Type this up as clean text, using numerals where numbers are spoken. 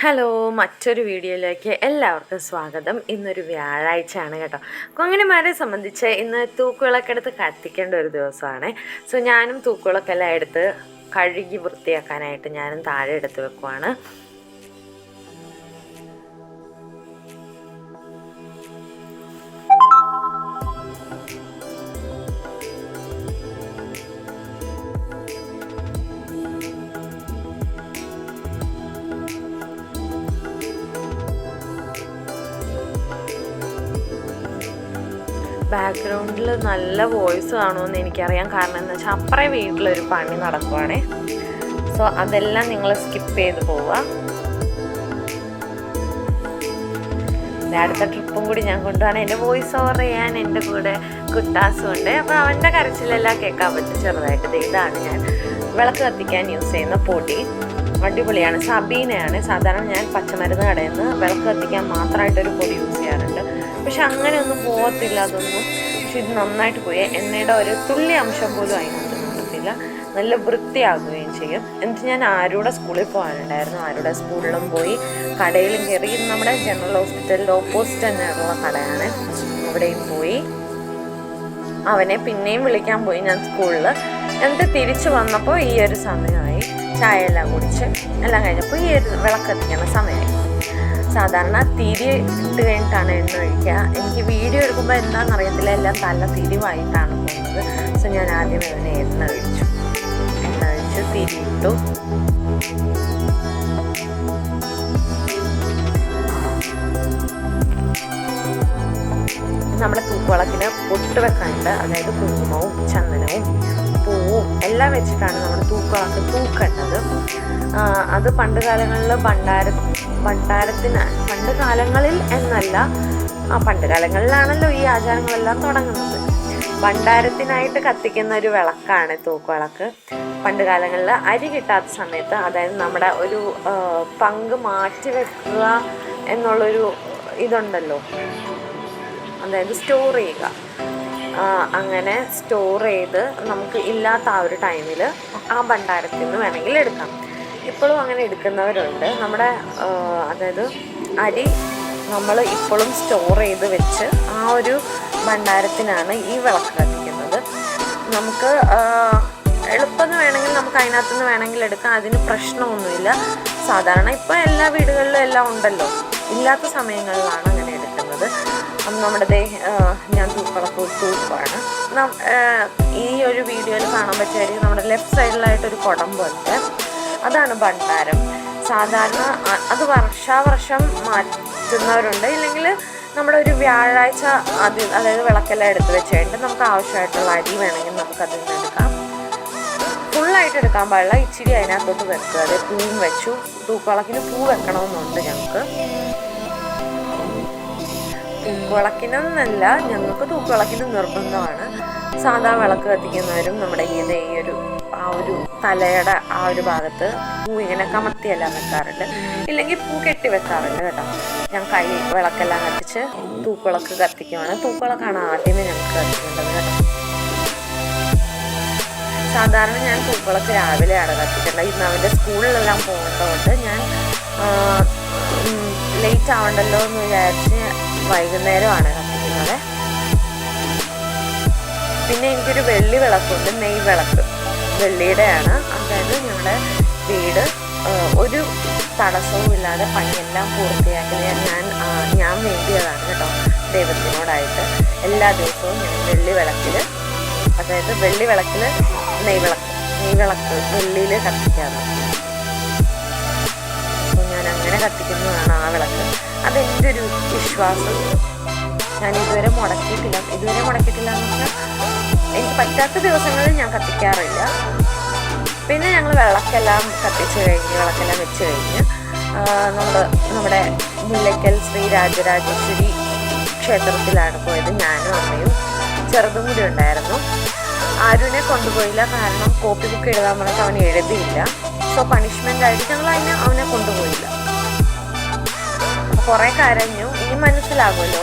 Hello, മറ്റൊരു വീഡിയോയിലേക്ക് എല്ലാവർക്കും സ്വാഗതം. ഇന്നൊരു വ്യാഴാഴ്ചയാണ് കേട്ടോ. കൊങ്ങിണിമാരെ സംബന്ധിച്ച് ഇന്ന് തൂക്കുവിളക്ക് എടുത്ത് കത്തിക്കേണ്ട ഒരു ദിവസമാണ്. സോ ഞാനും തൂക്കുവിളക്കെല്ലാം എടുത്ത് കഴുകി വൃത്തിയാക്കാനായിട്ട് ഞാനും താഴെ എടുത്ത് വെക്കുവാണ്. ബാക്ക്ഗ്രൗണ്ടിൽ നല്ല വോയിസ് കാണുമെന്ന് എനിക്കറിയാം. കാരണം എന്താ വെച്ചാൽ അപ്പുറേ വീട്ടിലൊരു പണി നടക്കുവാണേ. സോ അതെല്ലാം നിങ്ങൾ സ്കിപ്പ് ചെയ്ത് പോവുക. അടുത്ത ട്രിപ്പും കൂടി ഞാൻ കൊണ്ടുപോകാൻ എൻ്റെ വോയിസ് ഓവർ ചെയ്യാൻ എൻ്റെ കൂടെ കുട്ടാസും ഉണ്ട്. അപ്പോൾ അവൻ്റെ കരച്ചിലെല്ലാം കേൾക്കാൻ പറ്റും ചെറുതായിട്ട്. ഇതാണ് ഞാൻ വിളക്ക് കത്തിക്കാൻ യൂസ് ചെയ്യുന്ന പൊടി. അടിപൊളിയാണ്, സബീനയാണ്. സാധാരണ ഞാൻ പച്ചമരുന്ന് കടയിൽ നിന്ന് വിളക്ക് കത്തിക്കാൻ മാത്രമായിട്ടൊരു പൊടി യൂസ് ചെയ്യാറുണ്ട്. പക്ഷെ അങ്ങനെയൊന്നും പോകത്തില്ല അതൊന്നും. പക്ഷെ ഇത് നന്നായിട്ട് പോയി. എണ്ണയുടെ ഒരു തുള്ളി അംശം പോലും അതിനകത്ത് കിട്ടത്തില്ല. നല്ല വൃത്തിയാകുകയും ചെയ്യും. എന്നിട്ട് ഞാൻ ആരുടെ സ്കൂളിൽ പോകാനുണ്ടായിരുന്നു. ആരുടെ സ്കൂളിലും പോയി, കടയിലും കയറി. നമ്മുടെ ജനറൽ ഹോസ്പിറ്റലിൻ്റെ ഓപ്പോസിറ്റ് തന്നെയുള്ള കടയാണ്. അവിടെയും പോയി. അവനെ പിന്നെയും വിളിക്കാൻ പോയി ഞാൻ സ്കൂളിൽ. എന്നിട്ട് തിരിച്ചു വന്നപ്പോൾ ഈ ഒരു സമയമായി. ചായ എല്ലാം കുടിച്ച് എല്ലാം കഴിഞ്ഞപ്പോൾ ഈ ഒരു വിളക്ക് കത്തിക്കുന്ന സമയമായി. സാധാരണ തിരി ഇട്ട് കഴിഞ്ഞിട്ടാണ് എണ്ണ ഒഴിക്കുക. എനിക്ക് വീഡിയോ എടുക്കുമ്പോൾ എന്താണെന്നറിയത്തില്ല, എല്ലാം തല തിരിവായിട്ടാണ് പോകുന്നത്. സോ ഞാൻ ആദ്യം അതിനെ എണ്ണ ഒഴിച്ചു തിരി ഇട്ടു. നമ്മുടെ തൂക്കുവിളക്കിന് പൊട്ട് വെക്കാനുണ്ട്. അതായത് കുങ്കുമവും ചന്ദനവും പൂവും എല്ലാം വെച്ചിട്ടാണ് നമ്മൾ തൂക്കുവിളക്ക് തൂക്കേണ്ടത്. അത് പണ്ട് കാലങ്ങളിൽ പണ്ട് കാലങ്ങളിൽ എന്നല്ല, പണ്ട് കാലങ്ങളിലാണല്ലോ ഈ ആചാരങ്ങളെല്ലാം തുടങ്ങുന്നത്. ഭണ്ഡാരത്തിനായിട്ട് കത്തിക്കുന്ന ഒരു വിളക്കാണ് തൂക്കുവിളക്ക്. പണ്ട് കാലങ്ങളിൽ അരി കിട്ടാത്ത സമയത്ത്, അതായത് നമ്മുടെ ഒരു പങ്ക് മാറ്റി വെക്കുക എന്നുള്ളൊരു ഇതുണ്ടല്ലോ, അതായത് സ്റ്റോർ ചെയ്യുക. അങ്ങനെ സ്റ്റോർ ചെയ്ത് നമുക്ക് ഇല്ലാത്ത ആ ഒരു ടൈമിൽ ആ ഭണ്ഡാരത്തിൽ നിന്ന് വേണമെങ്കിൽ എടുക്കാം. ഇപ്പോഴും അങ്ങനെ എടുക്കുന്നവരുണ്ട്. നമ്മുടെ അതായത് അരി നമ്മൾ ഇപ്പോഴും സ്റ്റോർ ചെയ്ത് വെച്ച് ആ ഒരു ഭണ്ഡാരത്തിനാണ് ഈ വിളക്ക് കത്തിക്കുന്നത്. നമുക്ക് എളുപ്പമെന്ന് വേണമെങ്കിൽ നമുക്ക് അതിനകത്ത് നിന്ന് വേണമെങ്കിൽ എടുക്കാം. അതിന് പ്രശ്നമൊന്നുമില്ല. സാധാരണ ഇപ്പോൾ എല്ലാ വീടുകളിലും എല്ലാം ഉണ്ടല്ലോ. ഇല്ലാത്ത സമയങ്ങളിലാണ് അങ്ങനെ എടുക്കുന്നത്. നമ്മുടെ ഞാൻ തൂക്കുവിളക്ക് തൂക്കുവാണ്. ഈ ഒരു വീഡിയോയിൽ കാണാൻ പറ്റുമായിരിക്കും. നമ്മുടെ ലെഫ്റ്റ് സൈഡിലായിട്ടൊരു കുടം പോലത്തെ, അതാണ് ഭണ്ഡാരം. സാധാരണ അത് വർഷാവർഷം മാറ്റുന്നവരുണ്ട്. ഇല്ലെങ്കിൽ നമ്മുടെ ഒരു വ്യാഴാഴ്ച അതായത് വിളക്കെല്ലാം എടുത്ത് വെച്ച് കഴിഞ്ഞിട്ട് നമുക്ക് ആവശ്യമായിട്ടുള്ള അരി വേണമെങ്കിൽ നമുക്ക് അതിൽ നിന്ന് എടുക്കാം. ഫുള്ളായിട്ട് എടുക്കാൻ പാടില്ല, ഇച്ചിരി അതിനകത്തോട്ട് വെക്കുക. അതായത് പൂവും വെച്ചു. തൂക്കുവിളക്കിന് പൂ വെക്കണമെന്നുണ്ട് ഞങ്ങൾക്ക്. തൂക്കുവിളക്കിനൊന്നല്ല, ഞങ്ങൾക്ക് തൂക്കുവിളക്കിന് നിർബന്ധമാണ്. സാധാ വിളക്ക് കത്തിക്കുന്നവരും നമ്മുടെ ഈ ഒരു തലയുടെ ആ ഒരു ഭാഗത്ത് പൂ ഇങ്ങനെ കമത്തിയെല്ലാം വെക്കാറുണ്ട്. ഇല്ലെങ്കിൽ പൂ കെട്ടി വെക്കാറുണ്ട് കേട്ടോ. ഞാൻ വിളക്കെല്ലാം കത്തിച്ച് തൂക്കുവിളക്ക് കത്തിക്കുവാണ്. തൂക്കുവിളക്കാണ് ആദ്യമേ ഞങ്ങൾക്ക് കത്തിക്കേണ്ടത് കേട്ടോ. സാധാരണ ഞാൻ തൂക്കുവിളക്ക് രാവിലെയാണ് കത്തിക്കേണ്ടത്. ഇന്ന് അവൻ്റെ സ്കൂളിലെല്ലാം പോകേണ്ടതുകൊണ്ട് ഞാൻ ലേറ്റ് ആവണ്ടല്ലോ എന്ന് വിചാരിച്ച് വൈകുന്നേരമാണ് കത്തിക്കുന്നത്. പിന്നെ എനിക്കൊരു വെള്ളി വിളക്കുണ്ട്, നെയ് വിളക്ക്. വെള്ളിയുടെയാണ്. അതായത് ഞങ്ങളുടെ വീട് ഒരു തടസ്സവും ഇല്ലാതെ പണിയെല്ലാം പൂർത്തിയാക്കി ഞാൻ വേണ്ടിയതാണ് കേട്ടോ, ദൈവത്തിനോടായിട്ട്. എല്ലാ ദിവസവും ഞാൻ വെള്ളി വിളക്കിൽ, അതായത് വെള്ളി വിളക്കിൽ നെയ് വിളക്ക് വെള്ളിയിൽ കത്തിക്കാറുണ്ട്. അപ്പോൾ ഞാൻ അങ്ങനെ കത്തിക്കുന്നതാണ് ആ വിളക്ക്. അതെൻ്റെ ഒരു വിശ്വാസം. ഞാൻ ഇതുവരെ മുടക്കിയിട്ടില്ല എന്ന് വെച്ചാൽ എനിക്ക് പറ്റാത്ത ദിവസങ്ങളിൽ ഞാൻ കത്തിക്കാറില്ല. പിന്നെ ഞങ്ങൾ വിളക്കെല്ലാം കത്തിച്ച് കഴിഞ്ഞ് വിളക്കെല്ലാം വെച്ച് കഴിഞ്ഞ് നമ്മുടെ മുല്ലയ്ക്കൽ ശ്രീ രാജരാജേശ്വരി ക്ഷേത്രത്തിലാണ് പോയത്. ഞാനും അമ്മയും ചെറുതും കൂടി ഉണ്ടായിരുന്നു. ആരുവിനെ കൊണ്ടുപോയില്ല. കാരണം കോപ്പി ബുക്ക് എഴുതാൻ പറഞ്ഞിട്ട് അവൻ എഴുതിയില്ല. സോ പണിഷ്മെൻ്റ് ആയിട്ട് ഞങ്ങൾ അവനെ കൊണ്ടുപോയില്ല. കുറേ കരഞ്ഞു. ഇനി മനസ്സിലാകുമല്ലോ